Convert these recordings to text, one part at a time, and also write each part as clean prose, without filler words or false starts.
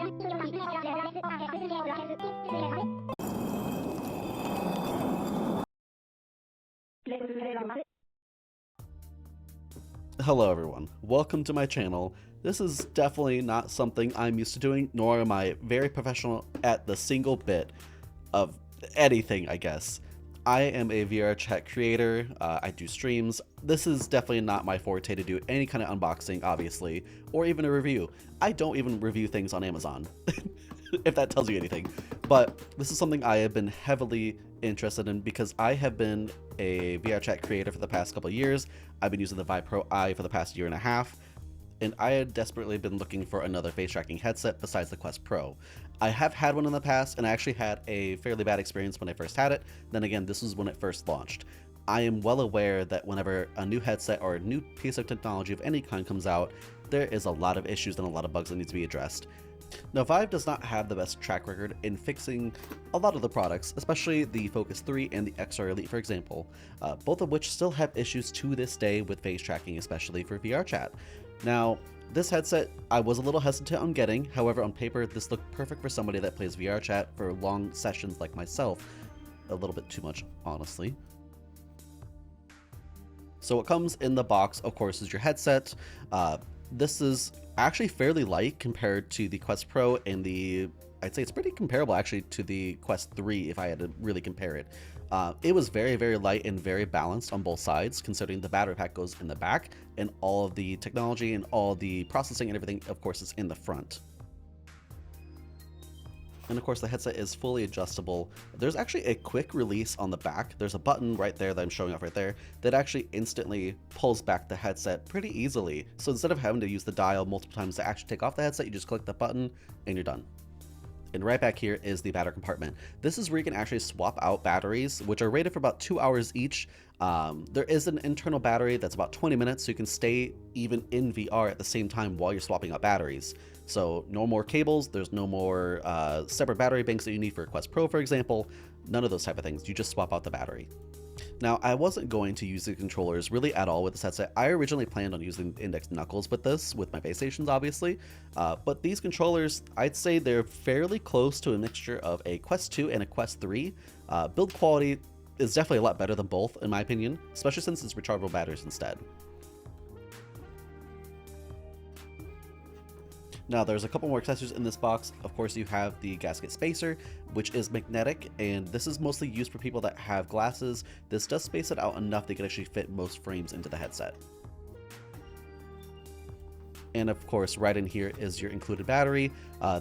Hello everyone, welcome to my channel. This is definitely not something I'm used to doing, nor am I very professional at the single bit of anything, I guess. I am a VRChat creator, I do streams. This is definitely not my forte to do any kind of unboxing, obviously, or even a review. I don't even review things on Amazon, if that tells you anything. But this is something I have been heavily interested in because I have been a VRChat creator for the past couple of years. I've been using the Vive Pro I for the past year and a half, and I had desperately been looking for another face tracking headset besides the Quest Pro. I have had one in the past, and I actually had a fairly bad experience when I first had it. Then again, this was when it first launched. I am well aware that whenever a new headset or a new piece of technology of any kind comes out, there is a lot of issues and a lot of bugs that need to be addressed. Now, Vive does not have the best track record in fixing a lot of the products, especially the Focus 3 and the XR Elite, for example, both of which still have issues to this day with face tracking, especially for VRChat. Now, this headset I was a little hesitant on getting, however on paper this looked perfect for somebody that plays VRChat for long sessions like myself. A little bit too much, honestly. So what comes in the box, of course, is your headset. This is actually fairly light compared to the Quest Pro and I'd say it's pretty comparable actually to the Quest 3 if I had to really compare it. It was very, very light and very balanced on both sides, considering the battery pack goes in the back and all of the technology and all the processing and everything, of course, is in the front. And of course the headset is fully adjustable. There's actually a quick release on the back. There's a button right there that I'm showing off right there that actually instantly pulls back the headset pretty easily. So instead of having to use the dial multiple times to actually take off the headset, you just click the button and you're done. And right back here is the battery compartment. This is where you can actually swap out batteries, which are rated for about 2 hours each. There is an internal battery that's about 20 minutes, so you can stay even in VR at the same time while you're swapping out batteries. So no more cables, there's no more separate battery banks that you need for a Quest Pro, for example. None of those type of things, you just swap out the battery. Now, I wasn't going to use the controllers really at all with this headset. I originally planned on using index knuckles with this, with my base stations obviously, but these controllers, I'd say they're fairly close to a mixture of a Quest 2 and a Quest 3. Build quality is definitely a lot better than both in my opinion, especially since it's rechargeable batteries instead. Now, there's a couple more accessories in this box. Of course, you have the gasket spacer, which is magnetic, and this is mostly used for people that have glasses. This does space it out enough they can actually fit most frames into the headset. And of course, right in here is your included battery.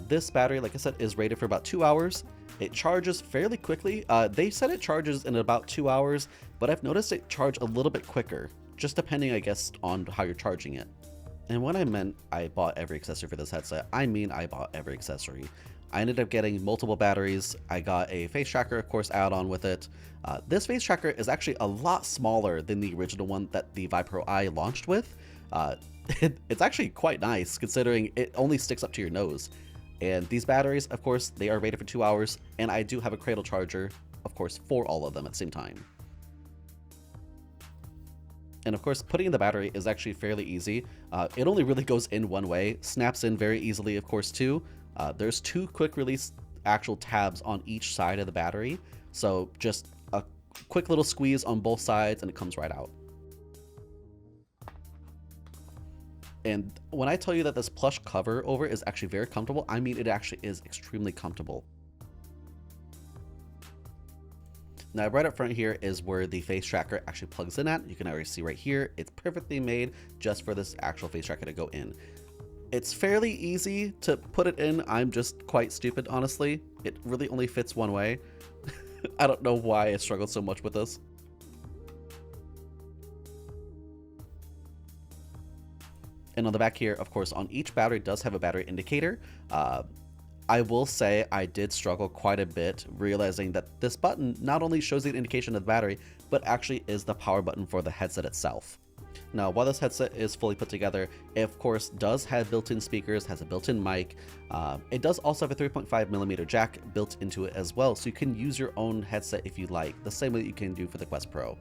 This battery, like I said, is rated for about 2 hours. It charges fairly quickly. They said it charges in about 2 hours, but I've noticed it charges a little bit quicker, just depending, I guess, on how you're charging it. And when I meant I bought every accessory for this headset, I mean I bought every accessory. I ended up getting multiple batteries. I got a face tracker, of course, add-on with it. This face tracker is actually a lot smaller than the original one that the Vive Pro I launched with. It's actually quite nice considering it only sticks up to your nose. And these batteries, of course, they are rated for 2 hours, and I do have a cradle charger, of course, for all of them at the same time. And of course, putting in the battery is actually fairly easy. It only really goes in one way, snaps in very easily, of course, too. There's 2 quick release actual tabs on each side of the battery. So just a quick little squeeze on both sides and it comes right out. And when I tell you that this plush cover over is actually very comfortable, I mean it actually is extremely comfortable. Now, right up front here is where the face tracker actually plugs in at. You can already see right here, it's perfectly made just for this actual face tracker to go in. It's fairly easy to put it in. I'm just quite stupid, honestly. It really only fits one way. I don't know why I struggled so much with this. And on the back here, of course, on each battery does have a battery indicator. I will say I did struggle quite a bit realizing that this button not only shows the indication of the battery, but actually is the power button for the headset itself. Now, while this headset is fully put together, it of course does have built-in speakers, has a built-in mic. It does also have a 3.5mm jack built into it as well, so you can use your own headset if you like, the same way that you can do for the Quest Pro.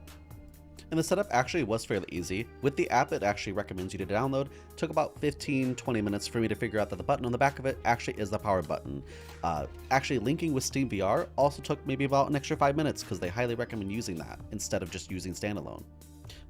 And the setup actually was fairly easy. With the app, it actually recommends you to download. It took about 15-20 minutes for me to figure out that the button on the back of it actually is the power button. Actually linking with Steam VR also took maybe about an extra 5 minutes because they highly recommend using that instead of just using standalone.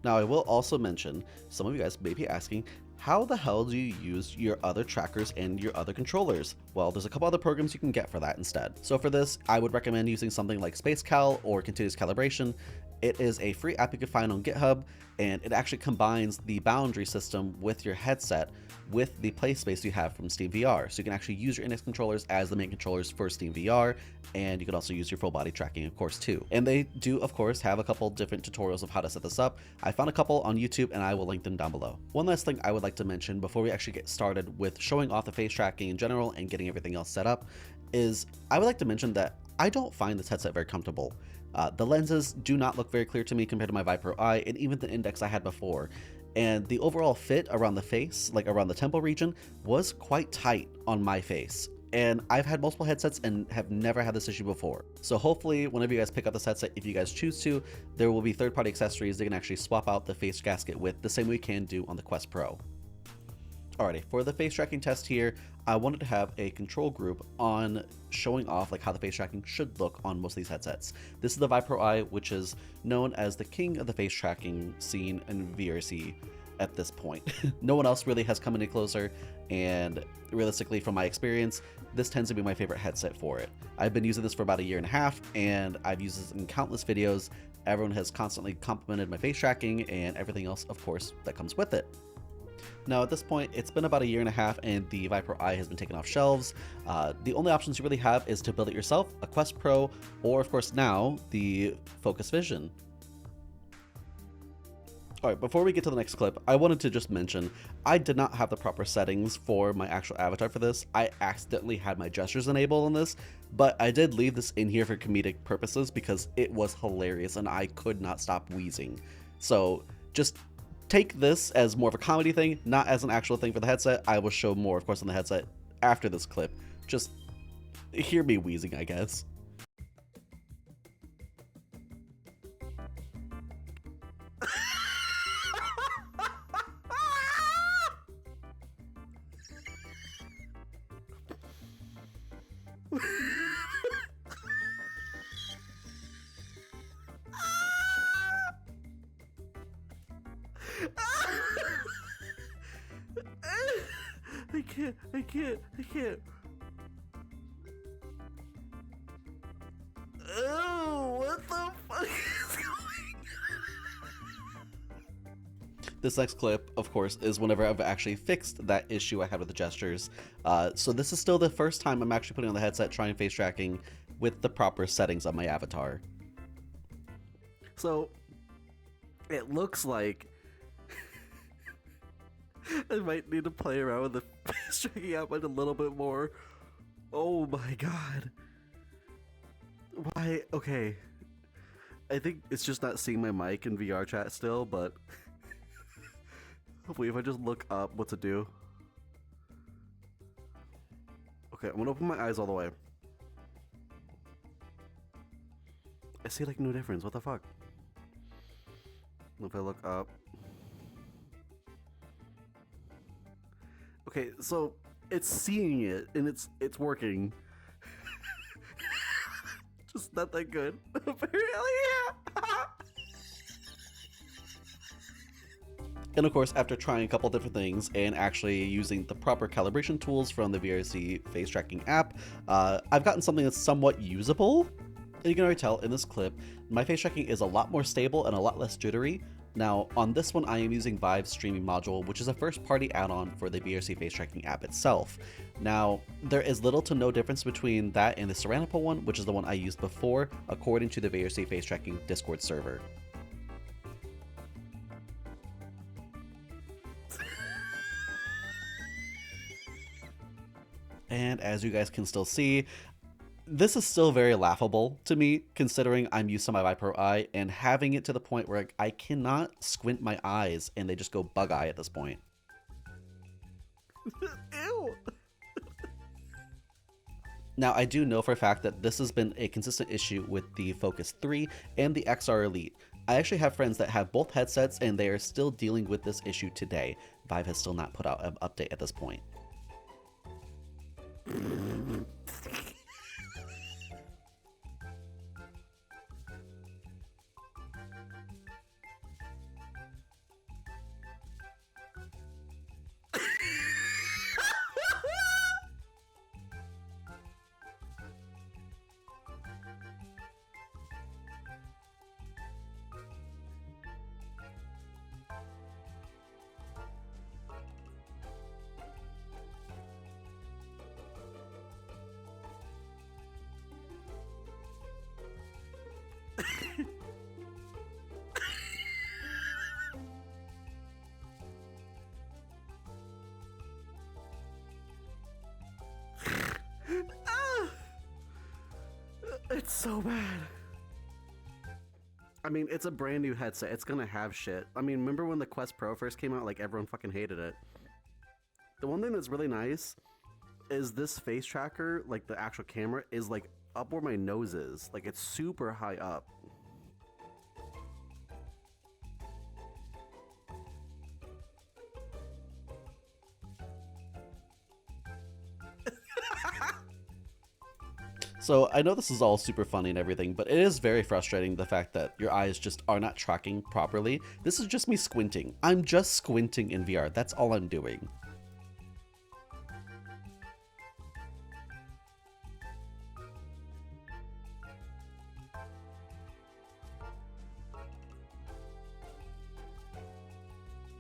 Now I will also mention, some of you guys may be asking, how the hell do you use your other trackers and your other controllers? Well, there's a couple other programs you can get for that instead. So for this, I would recommend using something like SpaceCal or Continuous Calibration. It is a free app you can find on GitHub, and it actually combines the boundary system with your headset with the play space you have from Steam VR. So you can actually use your index controllers as the main controllers for Steam VR, and you can also use your full body tracking, of course, too. And they do, of course, have a couple different tutorials of how to set this up. I found a couple on YouTube, and I will link them down below. One last thing I would like to mention before we actually get started with showing off the face tracking in general and getting everything else set up is I would like to mention that I don't find this headset very comfortable. The lenses do not look very clear to me compared to my ViveRR and even the index I had before. And the overall fit around the face, like around the temple region, was quite tight on my face. And I've had multiple headsets and have never had this issue before. So hopefully whenever you guys pick up this headset, if you guys choose to, there will be third-party accessories they can actually swap out the face gasket with, the same way you can do on the Quest Pro. Alrighty, for the face tracking test here, I wanted to have a control group on showing off like how the face tracking should look on most of these headsets. This is the ViveRR, which is known as the king of the face tracking scene in VRC at this point. No one else really has come any closer, and realistically from my experience, this tends to be my favorite headset for it. I've been using this for about 1.5 years, and I've used this in countless videos. Everyone has constantly complimented my face tracking and everything else, of course, that comes with it. Now at this point, it's been about 1.5 years and the ViveRR has been taken off shelves. The only options you really have is to build it yourself, a Quest Pro, or of course now, the Focus Vision. Alright, before we get to the next clip, I wanted to just mention, I did not have the proper settings for my actual avatar for this. I accidentally had my gestures enabled on this, but I did leave this in here for comedic purposes because it was hilarious and I could not stop wheezing. So just take this as more of a comedy thing, not as an actual thing for the headset. I will show more, of course, on the headset after this clip. Just hear me wheezing, I guess. I can't. Oh, what the fuck is going on? This next clip, of course, is whenever I've actually fixed that issue I had with the gestures. So this is still the first time I'm actually putting on the headset trying face tracking with the proper settings on my avatar. So it looks like I might need to play around with the face tracking app a little bit more. Oh my god. Why? Okay. I think it's just not seeing my mic in VRChat still, but hopefully if I just look up what to do. Okay, I'm gonna open my eyes all the way. I see like no difference. What the fuck? If I look up. Okay, so it's seeing it and it's working. Just not that good. Apparently, yeah. And of course, after trying a couple different things and actually using the proper calibration tools from the VRC face tracking app, I've gotten something that's somewhat usable. And you can already tell in this clip, my face tracking is a lot more stable and a lot less jittery. Now, on this one, I am using Vive Streaming Module, which is a first-party add-on for the VRC face tracking app itself. Now, there is little to no difference between that and the Serenical one, which is the one I used before, according to the VRC face tracking Discord server. And as you guys can still see, this is still very laughable to me, considering I'm used to my ViveRR and having it to the point where I cannot squint my eyes and they just go bug eye at this point. Ew. Now, I do know for a fact that this has been a consistent issue with the Focus 3 and the XR Elite. I actually have friends that have both headsets and they are still dealing with this issue today. Vive has still not put out an update at this point. It's so bad. I mean, it's a brand new headset. It's gonna have shit. I mean, remember when the Quest Pro first came out? Like, everyone fucking hated it. The one thing that's really nice is this face tracker, like the actual camera, is like up where my nose is. Like, it's super high up. So I know this is all super funny and everything, but it is very frustrating the fact that your eyes just are not tracking properly. This is just me squinting. I'm just squinting in VR. That's all I'm doing.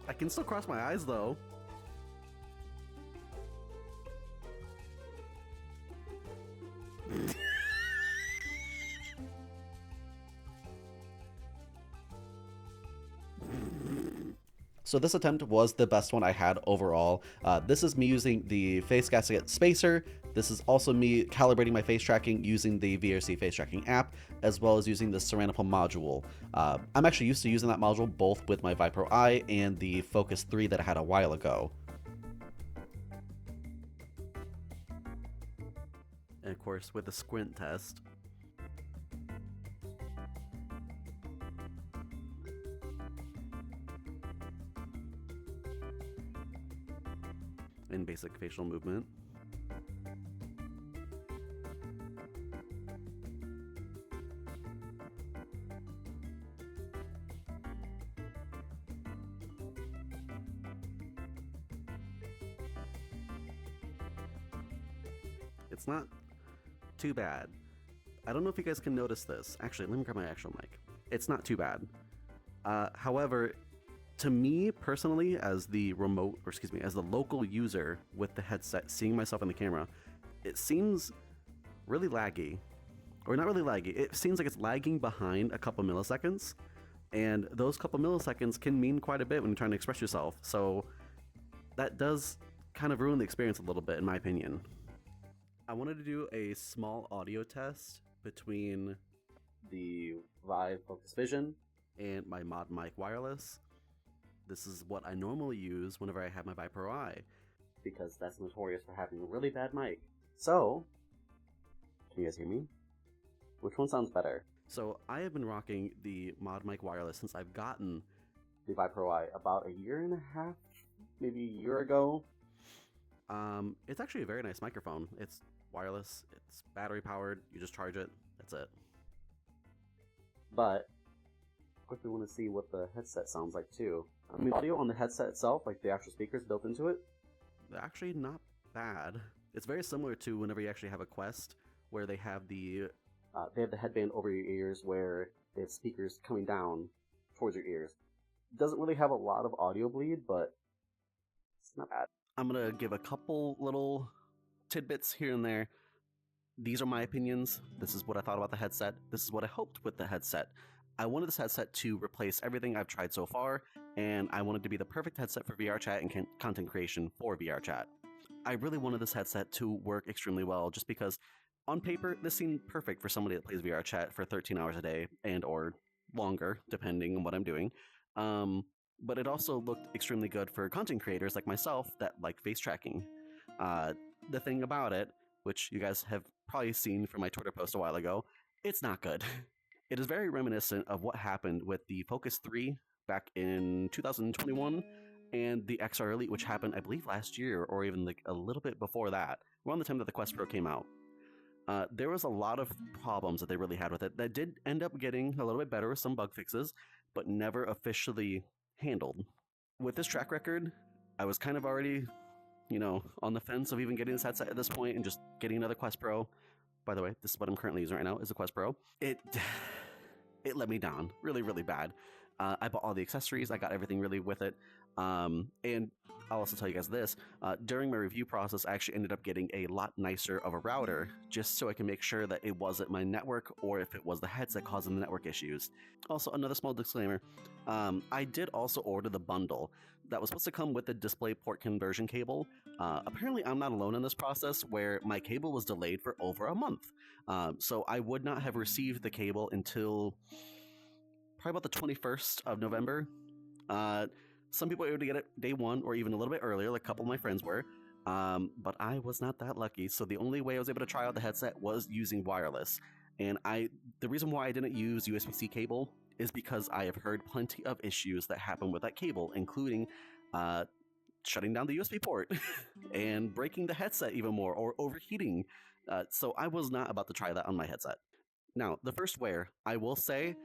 I can still cross my eyes though. So this attempt was the best one I had overall. This is me using the face gasket spacer. This is also me calibrating my face tracking using the VRC face tracking app, as well as using the Ceranopal module. I'm actually used to using that module both with my ViveRR Eye and the Focus 3 that I had a while ago. And of course, with the squint test. In basic facial movement. It's not too bad. I don't know if you guys can notice this. Actually, let me grab my actual mic. It's not too bad. However, to me personally, as the as the local user with the headset, seeing myself in the camera, it seems really laggy. Or not really laggy, it seems like it's lagging behind a couple milliseconds, and those couple milliseconds can mean quite a bit when you're trying to express yourself, so that does kind of ruin the experience a little bit, in my opinion. I wanted to do a small audio test between the Vive Focus Vision and my Mod Mic wireless. This is what I normally use whenever I have my ViveRR Eye, because that's notorious for having a really bad mic. So, can you guys hear me? Which one sounds better? So I have been rocking the Mod Mic wireless since I've gotten the ViveRR Eye about a year and a half, maybe a year ago. It's actually a very nice microphone. It's wireless, it's battery powered, you just charge it, that's it. But I quickly want to see what the headset sounds like too. I mean, audio on the headset itself, like the actual speakers built into it, they're actually not bad. It's very similar to whenever you actually have a Quest, where they have the headband over your ears, where they have speakers coming down towards your ears. It doesn't really have a lot of audio bleed, but it's not bad. I'm gonna give a couple little tidbits here and there. These are my opinions. This is what I thought about the headset. This is what I hoped with the headset. I wanted this headset to replace everything I've tried so far, and I wanted to be the perfect headset for VRChat and content creation for VRChat. I really wanted this headset to work extremely well, just because on paper, this seemed perfect for somebody that plays VRChat for 13 hours a day and or longer, depending on what I'm doing. But it also looked extremely good for content creators like myself that like face tracking. The thing about it, which you guys have probably seen from my Twitter post a while ago, it's not good. It is very reminiscent of what happened with the Focus 3 back in 2021 and the XR Elite, which happened, I believe, last year or even like a little bit before that, around the time that the Quest Pro came out. There was a lot of problems that they really had with it that did end up getting a little bit better with some bug fixes, but never officially handled. With this track record, I was kind of already, on the fence of even getting this headset at this point and just getting another Quest Pro. By the way, this is what I'm currently using right now, is a Quest Pro. It let me down really, really bad. I bought all the accessories. I got everything really with it. And I'll also tell you guys this. During my review process, I actually ended up getting a lot nicer of a router just so I can make sure that it wasn't my network or if it was the headset causing the network issues. Also, another small disclaimer. I did also order the bundle that was supposed to come with the DisplayPort conversion cable. Apparently, I'm not alone in this process where my cable was delayed for over a month. So I would not have received the cable until probably about the 21st of November. Some people were able to get it day one or even a little bit earlier, like a couple of my friends were. But I was not that lucky. So the only way I was able to try out the headset was using wireless. And the reason why I didn't use USB-C cable is because I have heard plenty of issues that happen with that cable, including shutting down the USB port and breaking the headset even more or overheating. So I was not about to try that on my headset. Now, the first wear, I will say,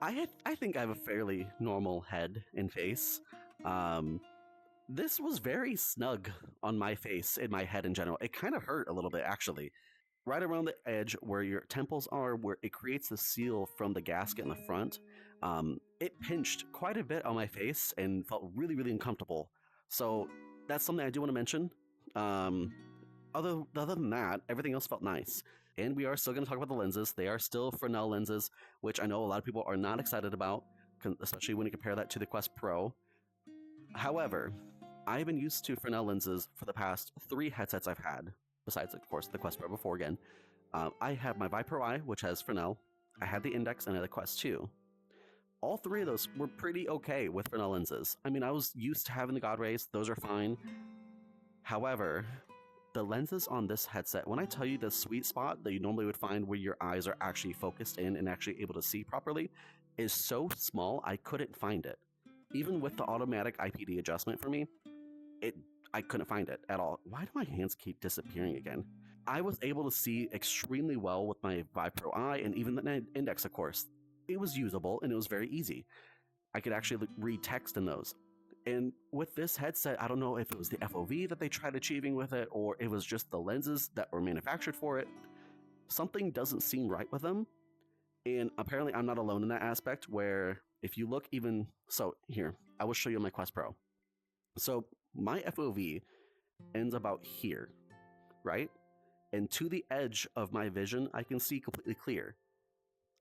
I think I have a fairly normal head and face. This was very snug on my face and my head in general. It kind of hurt a little bit, actually. Right around the edge where your temples are, where it creates the seal from the gasket in the front, it pinched quite a bit on my face and felt really, really uncomfortable. So that's something I do want to mention. Other than that, everything else felt nice. And we are still going to talk about the lenses. They are still Fresnel lenses, which I know a lot of people are not excited about, especially when you compare that to the Quest Pro. However, I've been used to Fresnel lenses for the past 3 headsets I've had, besides, of course, the Quest Pro before again. I have my ViveRR, which has Fresnel. I had the Index and I had the Quest 2. All 3 of those were pretty okay with Fresnel lenses. I mean, I was used to having the God rays. Those are fine. However, the lenses on this headset, when I tell you the sweet spot that you normally would find where your eyes are actually focused in and actually able to see properly, is so small I couldn't find it. Even with the automatic IPD adjustment for me, I couldn't find it at all. Why do my hands keep disappearing again? I was able to see extremely well with my Vive Pro Eye and even the Index, of course. It was usable and it was very easy. I could actually read text in those. And with this headset, I don't know if it was the FOV that they tried achieving with it or it was just the lenses that were manufactured for it. Something doesn't seem right with them. And apparently I'm not alone in that aspect where if you look even... So here, I will show you my Quest Pro. So my FOV ends about here, right? And to the edge of my vision, I can see completely clear.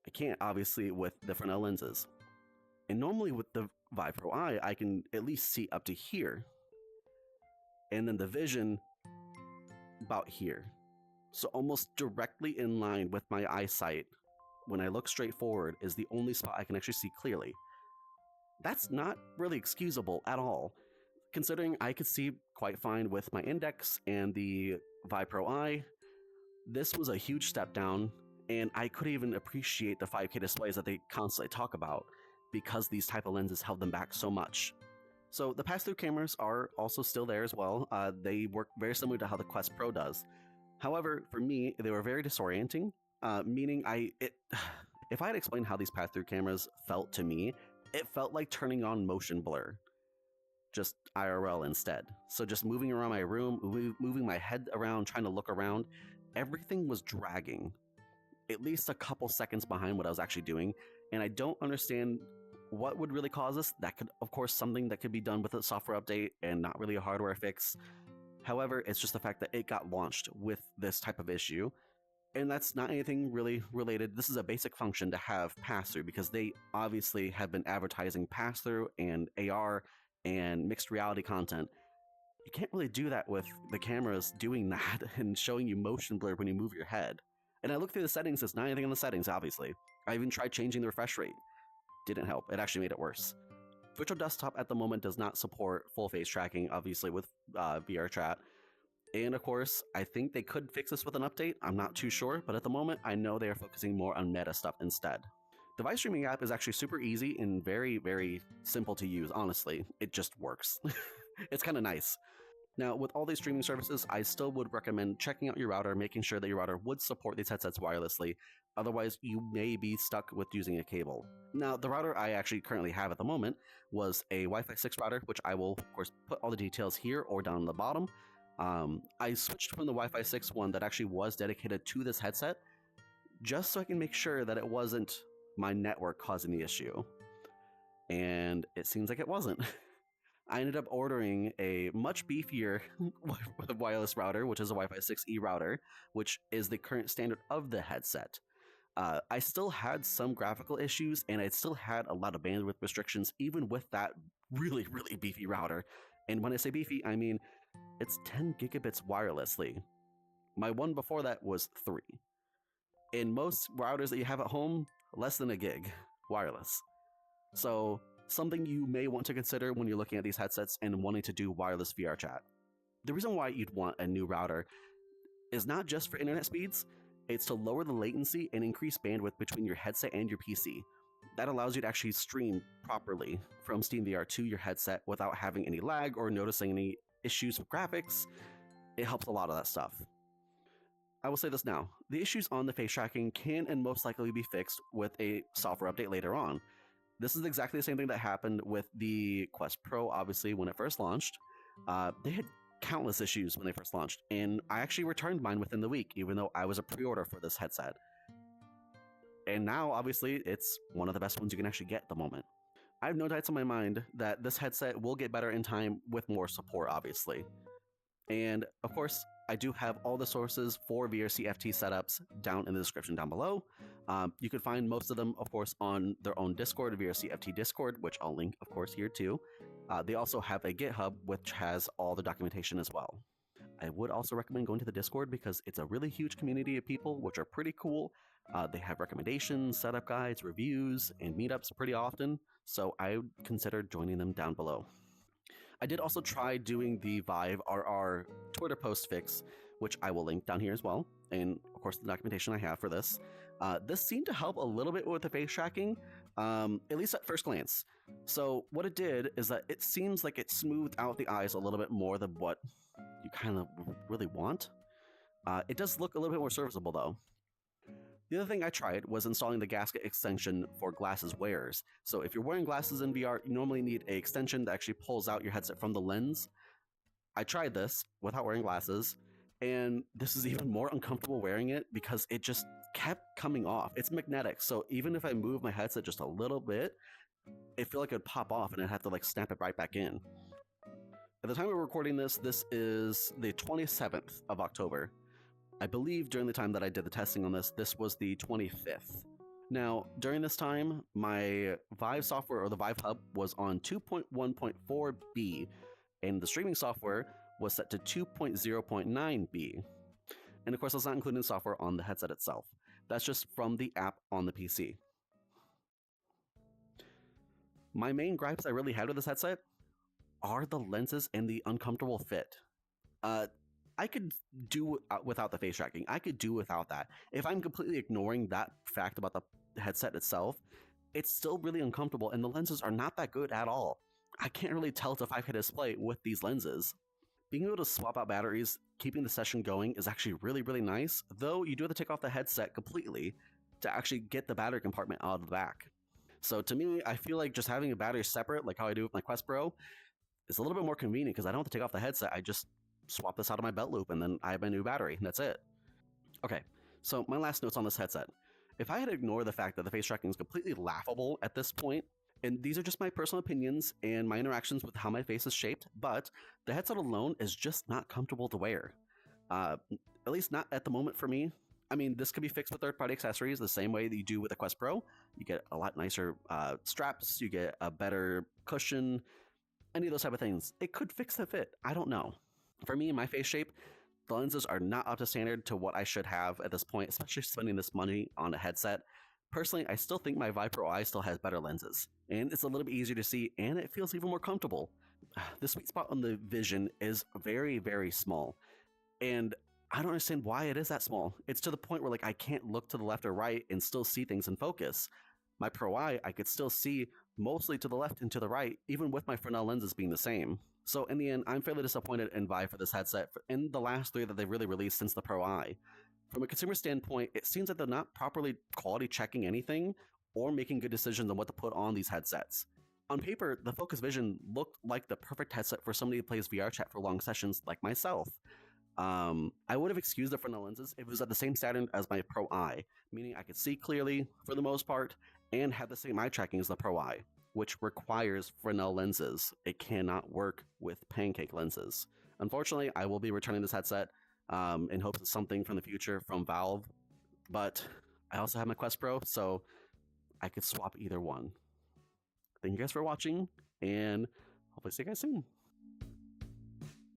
I can't, obviously, with the Fresnel lenses. And normally with the Vive Pro Eye, I can at least see up to here. And then the vision about here. So almost directly in line with my eyesight, when I look straight forward, is the only spot I can actually see clearly. That's not really excusable at all, considering I could see quite fine with my Index and the Vive Pro Eye. This was a huge step down, and I couldn't even appreciate the 5K displays that they constantly talk about because these type of lenses held them back so much. So the pass-through cameras are also still there as well. They work very similar to how the Quest Pro does. However, for me, they were very disorienting, meaning if I had explained how these pass-through cameras felt to me, it felt like turning on motion blur, just IRL instead. So just moving around my room, moving my head around, trying to look around, everything was dragging at least a couple seconds behind what I was actually doing. And I don't understand what would really cause this. That could, of course, something that could be done with a software update and not really a hardware fix. However, it's just the fact that it got launched with this type of issue. And that's not anything really related. This is a basic function to have pass-through because they obviously have been advertising pass-through and AR and mixed reality content. You can't really do that with the cameras doing that and showing you motion blur when you move your head. And I looked through the settings, there's not anything in the settings, obviously. I even tried changing the refresh rate. Didn't help, it actually made it worse. Virtual Desktop at the moment does not support full face tracking, obviously with VRChat. And of course, I think they could fix this with an update. I'm not too sure, but at the moment, I know they are focusing more on meta stuff instead. The Vive Streaming app is actually super easy and very, very simple to use, honestly. It just works. It's kind of nice. Now, with all these streaming services, I still would recommend checking out your router, making sure that your router would support these headsets wirelessly. Otherwise, you may be stuck with using a cable. Now, the router I actually currently have at the moment was a Wi-Fi 6 router, which I will, of course, put all the details here or down on the bottom. I switched from the Wi-Fi 6 one that actually was dedicated to this headset, just so I can make sure that it wasn't my network causing the issue. And it seems like it wasn't. I ended up ordering a much beefier wireless router, which is a Wi-Fi 6E router, which is the current standard of the headset. I still had some graphical issues, and I still had a lot of bandwidth restrictions, even with that really, really beefy router. And when I say beefy, I mean it's 10 gigabits wirelessly. My one before that was 3. In most routers that you have at home, less than a gig wireless. So something you may want to consider when you're looking at these headsets and wanting to do wireless VRChat. The reason why you'd want a new router is not just for internet speeds, it's to lower the latency and increase bandwidth between your headset and your PC. That allows you to actually stream properly from SteamVR to your headset without having any lag or noticing any issues with graphics. It helps a lot of that stuff. I will say this now, the issues on the face tracking can and most likely be fixed with a software update later on. This is exactly the same thing that happened with the Quest Pro, obviously, when it first launched. They had countless issues when they first launched, and I actually returned mine within the week, even though I was a pre-order for this headset. And now, obviously, it's one of the best ones you can actually get at the moment. I have no doubts in my mind that this headset will get better in time with more support, obviously. And, of course, I do have all the sources for VRCFT setups down in the description down below. You can find most of them, of course, on their own Discord, VRCFT Discord, which I'll link, of course, here too. They also have a GitHub, which has all the documentation as well. I would also recommend going to the Discord because it's a really huge community of people, which are pretty cool. They have recommendations, setup guides, reviews, and meetups pretty often, so I would consider joining them down below. I did also try doing the ViveRR Twitter post fix, which I will link down here as well, and of course the documentation I have for this. This seemed to help a little bit with the face tracking, at least at first glance. So what it did is that it seems like it smoothed out the eyes a little bit more than what you kind of really want. It does look a little bit more serviceable though. The other thing I tried was installing the gasket extension for glasses wearers. So if you're wearing glasses in VR, you normally need an extension that actually pulls out your headset from the lens. I tried this without wearing glasses, and this is even more uncomfortable wearing it because it just kept coming off. It's magnetic, so even if I move my headset just a little bit, it felt like it would pop off and I'd have to like snap it right back in. At the time we're recording this, this is the 27th of October. I believe during the time that I did the testing on this, this was the 25th. Now, during this time, my Vive software, or the Vive Hub, was on 2.1.4b, and the streaming software was set to 2.0.9b. And of course, that's not including software on the headset itself. That's just from the app on the PC. My main gripes I really had with this headset are the lenses and the uncomfortable fit. I could do without the face tracking. I could do without that. If I'm completely ignoring that fact about the headset itself, it's still really uncomfortable, and the lenses are not that good at all. I can't really tell it's a 5K display with these lenses. Being able to swap out batteries, keeping the session going is actually really, really nice, though you do have to take off the headset completely to actually get the battery compartment out of the back. So to me, I feel like just having a battery separate, like how I do with my Quest Pro, is a little bit more convenient because I don't have to take off the headset. I just swap this out of my belt loop and then I have my new battery, and that's it. Okay, so my last notes on this headset. If I had ignored the fact that the face tracking is completely laughable at this point, and these are just my personal opinions and my interactions with how my face is shaped, but the headset alone is just not comfortable to wear. At least not at the moment for me. I mean, this could be fixed with third-party accessories the same way that you do with the Quest Pro. You get a lot nicer straps, you get a better cushion, any of those type of things. It could fix the fit, I don't know. For me, my face shape, the lenses are not up to standard to what I should have at this point, especially spending this money on a headset. Personally, I still think my Vive Pro I still has better lenses, and it's a little bit easier to see, and it feels even more comfortable. The sweet spot on the vision is very, very small, and I don't understand why it is that small. It's to the point where like I can't look to the left or right and still see things in focus. My Pro Eye, I could still see mostly to the left and to the right, even with my Fresnel lenses being the same. So in the end, I'm fairly disappointed in Vive for this headset in the last 3 that they've really released since the Pro Eye. From a consumer standpoint, it seems that they're not properly quality checking anything or making good decisions on what to put on these headsets. On paper, the Focus Vision looked like the perfect headset for somebody who plays VRChat for long sessions like myself. I would have excused the Fresnel lenses if it was at the same standard as my Pro Eye, meaning I could see clearly for the most part and have the same eye tracking as the Pro Eye, which requires Fresnel lenses. It cannot work with pancake lenses. Unfortunately, I will be returning this headset in hopes of something from the future from Valve, but I also have my Quest Pro, so I could swap either one. Thank you guys for watching, and hopefully see you guys soon.